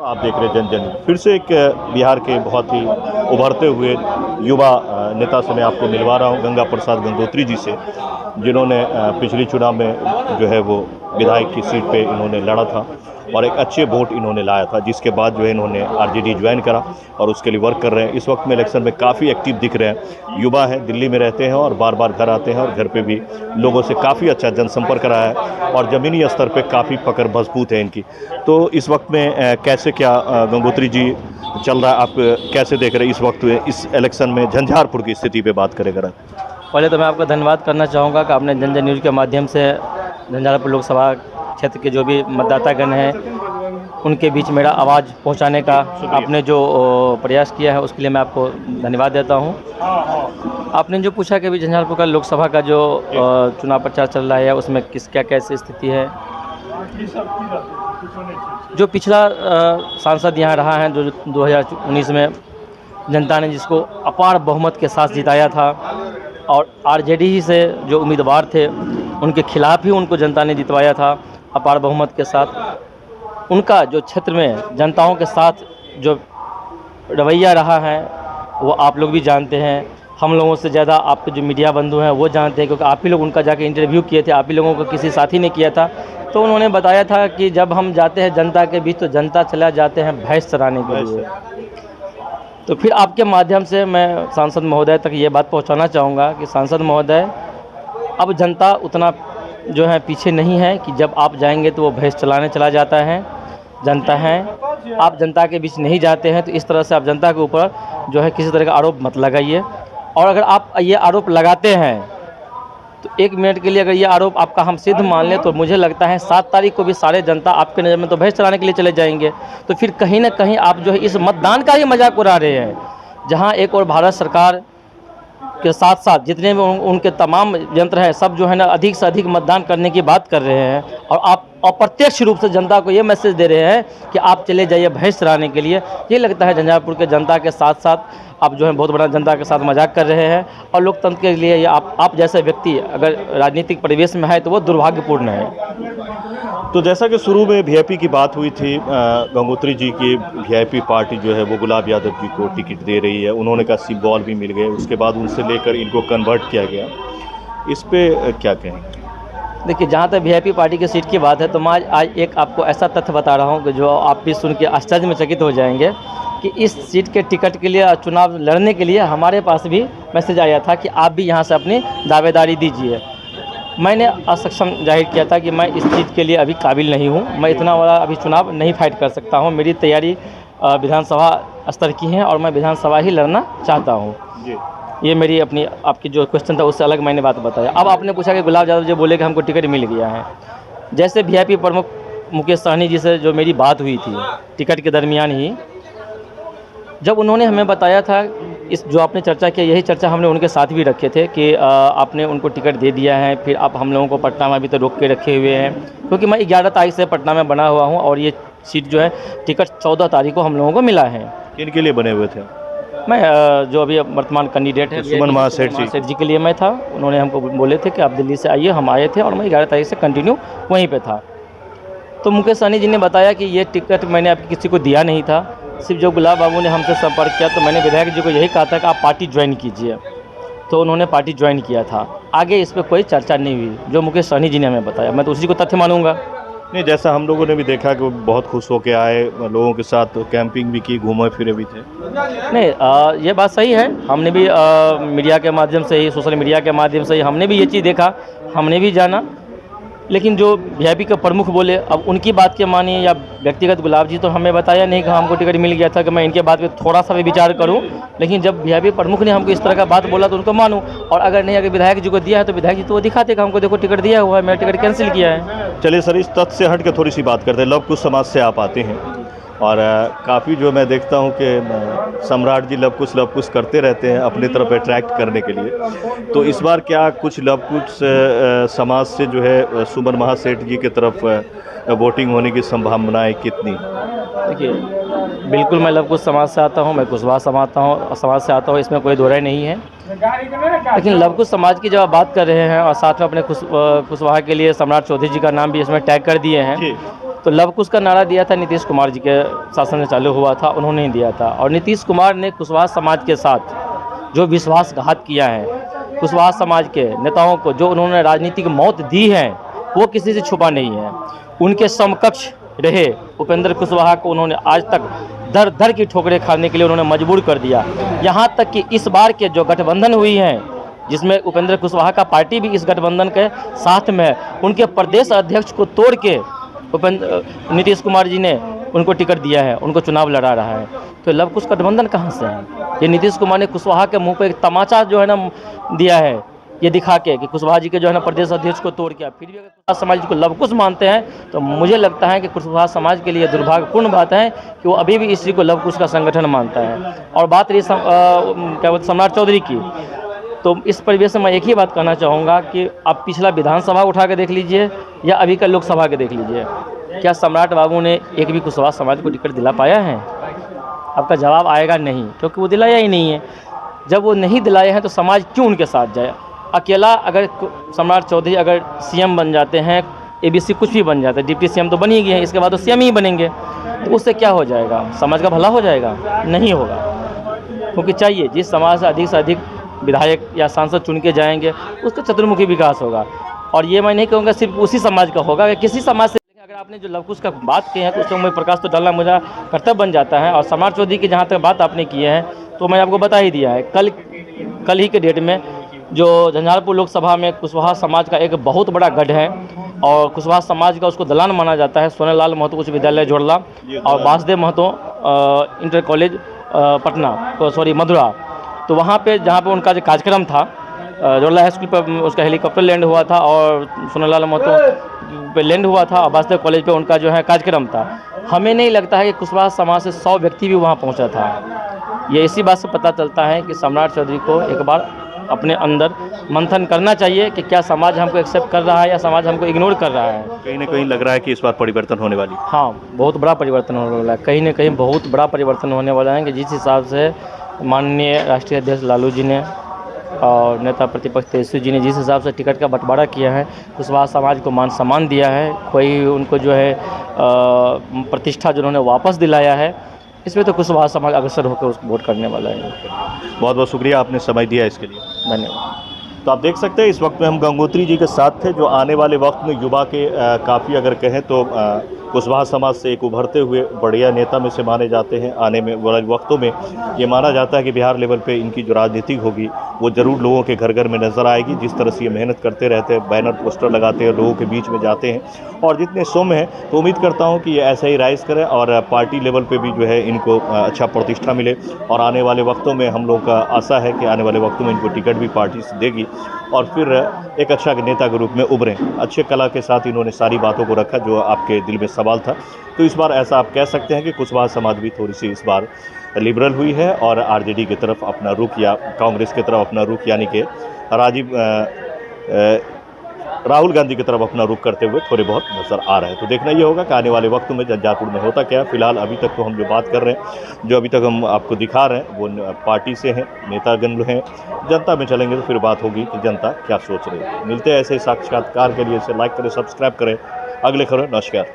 आप देख रहे जन जन फिर से एक बिहार के बहुत ही उभरते हुए युवा नेता से मैं आपको मिलवा रहा हूं, गंगा प्रसाद गंगोत्री जी से, जिन्होंने पिछले चुनाव में जो है वो विधायक की सीट पे इन्होंने लड़ा था और एक अच्छे वोट इन्होंने लाया था, जिसके बाद जो है इन्होंने आरजेडी ज्वाइन करा और उसके लिए वर्क कर रहे हैं। इस वक्त में इलेक्शन में काफ़ी एक्टिव दिख रहे हैं। युवा है, दिल्ली में रहते हैं और बार बार घर आते हैं और घर पे भी लोगों से काफ़ी अच्छा जनसंपर्क रहा है और ज़मीनी स्तर पे काफ़ी पकड़ मजबूत है इनकी। तो इस वक्त में कैसे क्या गंगोत्री जी चल रहा है, आप कैसे देख रहे हैं इस वक्त इस इलेक्शन में झंझारपुर की स्थिति पे बात करें अगर? पहले तो मैं आपका धन्यवाद करना चाहूँगा कि आपने जन जन न्यूज़ के माध्यम से झंझारपुर लोकसभा क्षेत्र के जो भी मतदातागण हैं उनके बीच मेरा आवाज़ पहुंचाने का आपने जो प्रयास किया है उसके लिए मैं आपको धन्यवाद देता हूं। आपने जो पूछा कि अभी झंझारपुर का लोकसभा का जो चुनाव प्रचार चल रहा है उसमें क्या कैसी स्थिति है। जो पिछला सांसद यहाँ रहा है जो 2019 में जनता ने जिसको अपार बहुमत के साथ जिताया था और आरजेडी ही से जो उम्मीदवार थे उनके खिलाफ ही उनको जनता ने जितवाया था अपार बहुमत के साथ। उनका जो क्षेत्र में जनताओं के साथ जो रवैया रहा है वो आप लोग भी जानते हैं, हम लोगों से ज़्यादा आपके जो मीडिया बंधु हैं वो जानते हैं, क्योंकि आप ही लोग उनका जाके इंटरव्यू किए थे, आप ही लोगों को किसी साथी ने किया था। तो उन्होंने बताया था कि जब हम जाते हैं जनता के बीच तो जनता चला जाते हैं भैंस चराने के लिए। तो फिर आपके माध्यम से मैं सांसद महोदय तक ये बात पहुंचाना चाहूँगा कि सांसद महोदय, अब जनता उतना जो है पीछे नहीं है कि जब आप जाएंगे तो वो भैंस चलाने चला जाता है। जनता है, आप जनता के बीच नहीं जाते हैं तो इस तरह से आप जनता के ऊपर जो है किसी तरह का आरोप मत लगाइए। और अगर आप ये आरोप लगाते हैं तो 1 मिनट के लिए अगर ये आरोप आपका हम सिद्ध मान लें तो मुझे लगता है 7 तारीख को भी सारे जनता आपके नज़र में तो भैंस चलाने के लिए चले जाएंगे। तो फिर कहीं ना कहीं आप जो है इस मतदान का ही मजाक उड़ा रहे हैं, जहां एक और भारत सरकार के साथ साथ जितने भी उनके तमाम यंत्र हैं सब जो है ना अधिक से अधिक मतदान करने की बात कर रहे हैं और आप अप्रत्यक्ष रूप से जनता को ये मैसेज दे रहे हैं कि आप चले जाइए भैंस चराने के लिए। ये लगता है झंझारपुर के जनता के साथ साथ आप जो है बहुत बड़ा जनता के साथ मजाक कर रहे हैं और लोकतंत्र के लिए ये आप जैसे व्यक्ति अगर राजनीतिक परिवेश में है तो वो दुर्भाग्यपूर्ण है। तो जैसा कि शुरू में वीआईपी की बात हुई थी, गंगोत्री जी की वीआईपी पार्टी जो है वो गुलाब यादव जी को टिकट दे रही है, उन्होंने कहा सिंबल भी मिल गए, उसके बाद उनसे लेकर इनको कन्वर्ट किया गया, इस पे क्या कहेंगे? देखिए, जहाँ तक वीआईपी पार्टी की सीट की बात है तो मैं आज एक आपको ऐसा तथ्य बता रहा हूँ कि जो आप भी सुन के आश्चर्य में चकित हो जाएंगे कि इस सीट के टिकट के लिए चुनाव लड़ने के लिए हमारे पास भी मैसेज आया था कि आप भी यहाँ से अपनी दावेदारी दीजिए। मैंने असक्षम जाहिर किया था कि मैं इस चीज़ के लिए अभी काबिल नहीं हूँ, मैं इतना बड़ा अभी चुनाव नहीं फाइट कर सकता हूँ। मेरी तैयारी विधानसभा स्तर की है और मैं विधानसभा ही लड़ना चाहता हूँ। ये मेरी अपनी आपकी जो क्वेश्चन था उससे अलग मैंने बात बताया। अब आपने पूछा कि गुलाब यादव जी बोले कि हमको टिकट मिल गया है। जैसे वीआईपी प्रमुख मुकेश सहनी जी से जो मेरी बात हुई थी टिकट के दरमियान ही, जब उन्होंने हमें बताया था इस जो आपने चर्चा किया, यही चर्चा हमने उनके साथ भी रखे थे कि आपने उनको टिकट दे दिया है, फिर आप हम लोगों को पटना में अभी तो रोक के रखे हुए हैं, क्योंकि मैं 11 तारीख से पटना में बना हुआ हूं और ये सीट जो है टिकट 14 तारीख को हम लोगों को मिला है। किनके लिए बने हुए थे? मैं जो अभी वर्तमान कैंडिडेट है सुमन महासेठ जी के लिए मैं था। उन्होंने हमको बोले थे कि आप दिल्ली से आइए, हम आए थे और मैं 11 तारीख से कंटिन्यू वहीं पे था। तो मुकेश सहनी जी ने बताया कि ये टिकट मैंने आपकी किसी को दिया नहीं था, सिर्फ जो गुलाब बाबू ने हमसे संपर्क किया तो मैंने विधायक जी को यही कहा था कि आप पार्टी ज्वाइन कीजिए, तो उन्होंने पार्टी ज्वाइन किया था। आगे इस पर कोई चर्चा नहीं हुई, जो मुकेश सहनी जी ने हमें बताया, मैं तो उसी को तथ्य मानूंगा। नहीं, जैसा हम लोगों ने भी देखा कि वो बहुत खुश होकर आए, लोगों के साथ कैंपिंग भी की, घूमे फिरे भी थे। नहीं, ये बात सही है। हमने भी मीडिया के माध्यम से ही, सोशल मीडिया के माध्यम से ही हमने भी ये चीज़ देखा, हमने भी जाना। लेकिन जो वीआईपी के प्रमुख बोले, अब उनकी बात के मानिए या व्यक्तिगत गुलाब जी तो हमें बताया नहीं कि हमको टिकट मिल गया था कि मैं इनके बात पे थोड़ा सा भी विचार करूं। लेकिन जब वीआईपी प्रमुख ने हमको इस तरह का बात बोला तो उनको मानूं, और अगर नहीं, अगर विधायक जी को दिया है तो विधायक जी तो वो दिखाते कि हमको देखो टिकट दिया हुआ है, मेरा टिकट कैंसिल किया है। चलिए सर, इस तथ्य से हट के थोड़ी सी बात करते हैं। लवकुश समाज से आप आते हैं और काफ़ी जो मैं देखता हूं कि सम्राट जी लवकुश करते रहते हैं अपनी तरफ अट्रैक्ट करने के लिए। तो इस बार क्या कुछ लवकुश समाज से जो है सुमन महासेठ जी की तरफ वोटिंग होने की संभावनाएं कितनी? देखिए, बिल्कुल मैं लवकुश समाज से आता हूँ, मैं कुशवाहा समाज से आता हूँ, इसमें कोई दो राय नहीं है। लेकिन लवकुश समाज की जब आप बात कर रहे हैं और साथ में अपने कुशवाहा के लिए सम्राट चौधरी जी का नाम भी इसमें टैग कर दिए हैं, तो लव कुश का नारा दिया था नीतीश कुमार जी के शासन में चालू हुआ था, उन्होंने ही दिया था। और नीतीश कुमार ने कुशवाहा समाज के साथ जो विश्वासघात किया है, कुशवाहा समाज के नेताओं को जो उन्होंने राजनीतिक मौत दी है, वो किसी से छुपा नहीं है। उनके समकक्ष रहे उपेंद्र कुशवाहा को उन्होंने आज तक दर दर की ठोकरें खाने के लिए उन्होंने मजबूर कर दिया। यहाँ तक कि इस बार के जो गठबंधन हुई है, जिसमें उपेंद्र कुशवाहा का पार्टी भी इस गठबंधन के साथ में, उनके प्रदेश अध्यक्ष को तोड़ के नीतीश कुमार जी ने उनको टिकट दिया है, उनको चुनाव लड़ा रहा है। तो लव कुश गठबंधन कहाँ से है? ये नीतीश कुमार ने कुशवाहा के मुंह पे एक तमाचा जो है ना दिया है, ये दिखा के कि कुशवाहा जी के जो है ना प्रदेश अध्यक्ष को तोड़ के। फिर भी अगर कुशवाहा समाज को लव कुश मानते हैं तो मुझे लगता है कि कुशवाहा समाज के लिए दुर्भाग्यपूर्ण बात है कि वो अभी भी इस चीज़ को लव कुश का संगठन मानता है। और बात रही क्या बोलते सम्राट चौधरी की, तो इस परिवेश में मैं एक ही बात कहना चाहूँगा कि आप पिछला विधानसभा उठा के देख लीजिए या अभी का लोकसभा के देख लीजिए, क्या सम्राट बाबू ने एक भी कुशवाहा समाज को टिकट दिला पाया है? आपका जवाब आएगा नहीं, क्योंकि वो दिलाया ही नहीं है। जब वो नहीं दिलाए हैं तो समाज क्यों उनके साथ जाए? अकेला अगर सम्राट चौधरी अगर सीएम बन जाते हैं, एबीसी कुछ भी बन जाता है, डिप्टी सीएम तो बन ही गए हैं, इसके बाद तो सीएम ही बनेंगे, तो उससे क्या हो जाएगा? समाज का भला हो जाएगा? नहीं होगा। क्योंकि चाहिए जिस समाज से अधिक विधायक या सांसद चुन के जाएंगे उसका चतुर्मुखी विकास होगा। और ये मैं नहीं कहूँगा सिर्फ उसी समाज का होगा, किसी समाज से। अगर आपने जो लव कुश का बात की है तो उसमें प्रकाश तो डालना मेरा कर्तव्य बन जाता है। और सम्राट चौधरी की जहाँ तक बात आपने की है तो मैं आपको बता ही दिया है, कल ही के डेट में जो झंझारपुर लोकसभा में कुशवाहा समाज का एक बहुत बड़ा गढ़ है और कुशवाहा समाज का उसको दलान माना जाता है, सोनेलाल महतो उच्च विद्यालय जोड़ला और वासुदेव महतो इंटर कॉलेज पटना मधुरा। तो वहाँ पे जहाँ पे उनका जो कार्यक्रम था, जोड़ला हाई स्कूल पर उसका हेलीकॉप्टर लैंड हुआ था और सोनेलाल महतो पे लैंड हुआ था और वासुदेव कॉलेज पे उनका जो है कार्यक्रम था। हमें नहीं लगता है कि कुशवाहा समाज से 100 व्यक्ति भी वहाँ पहुँचा था। ये इसी बात से पता चलता है कि सम्राट चौधरी को एक बार अपने अंदर मंथन करना चाहिए कि क्या समाज हमको एक्सेप्ट कर रहा है या समाज हमको इग्नोर कर रहा है। कहीं ना कहीं लग रहा है कि इस बार परिवर्तन होने वाली। हाँ, बहुत बड़ा परिवर्तन होने वाला है, कहीं ना कहीं बहुत बड़ा परिवर्तन होने वाला है कि जिस हिसाब से माननीय राष्ट्रीय अध्यक्ष लालू जी ने और नेता प्रतिपक्ष तेजस्वी जी ने जिस हिसाब से टिकट का बंटवारा किया है, कुशवाहा समाज को मान सम्मान दिया है, कोई उनको जो है प्रतिष्ठा जो उन्होंने वापस दिलाया है, इसमें तो कुशवाहा समाज अग्रसर होकर उसको वोट करने वाला है। बहुत बहुत शुक्रिया, आपने समय दिया इसके लिए, धन्यवाद। तो आप देख सकते हैं इस वक्त में हम गंगोत्री जी के साथ थे, जो आने वाले वक्त में युवा के काफ़ी अगर कहें तो कुशवाहा समाज से एक उभरते हुए बढ़िया नेता में से माने जाते हैं। आने में वाले वक्तों में ये माना जाता है कि बिहार लेवल पे इनकी जो राजनीति होगी वो ज़रूर लोगों के घर घर में नज़र आएगी। जिस तरह से ये मेहनत करते रहते हैं, बैनर पोस्टर लगाते हैं, लोगों के बीच में जाते हैं और जितने सौम्य हैं, तो उम्मीद करता हूँ कि ये ऐसा ही राइज करें और पार्टी लेवल पर भी जो है इनको अच्छा प्रतिष्ठा मिले। और आने वाले वक्तों में हम लोग का आशा है कि आने वाले वक्तों में इनको टिकट भी पार्टी से देगी और फिर एक अच्छा नेता के रूप में उभरें। अच्छे कला के साथ इन्होंने सारी बातों को रखा जो आपके दिल में सवाल था। तो इस बार ऐसा आप कह सकते हैं कि कुशवाहा समाज भी थोड़ी सी इस बार लिबरल हुई है और आरजेडी की तरफ अपना रुख या कांग्रेस की तरफ अपना रुख यानी कि राहुल गांधी की तरफ अपना रुख करते हुए थोड़े बहुत नजर आ रहे हैं। तो देखना ये होगा कि आने वाले वक्त में झंझारपुर में होता क्या है। फिलहाल अभी तक तो हम जो बात कर रहे हैं, जो अभी तक हम आपको दिखा रहे हैं, वो पार्टी से हैं, नेतागण हैं। जनता में चलेंगे तो फिर बात होगी कि जनता क्या सोच रही है। मिलते हैं ऐसे साक्षात्कार के लिए। इसे लाइक करें, सब्सक्राइब करें। अगले खबर, नमस्कार।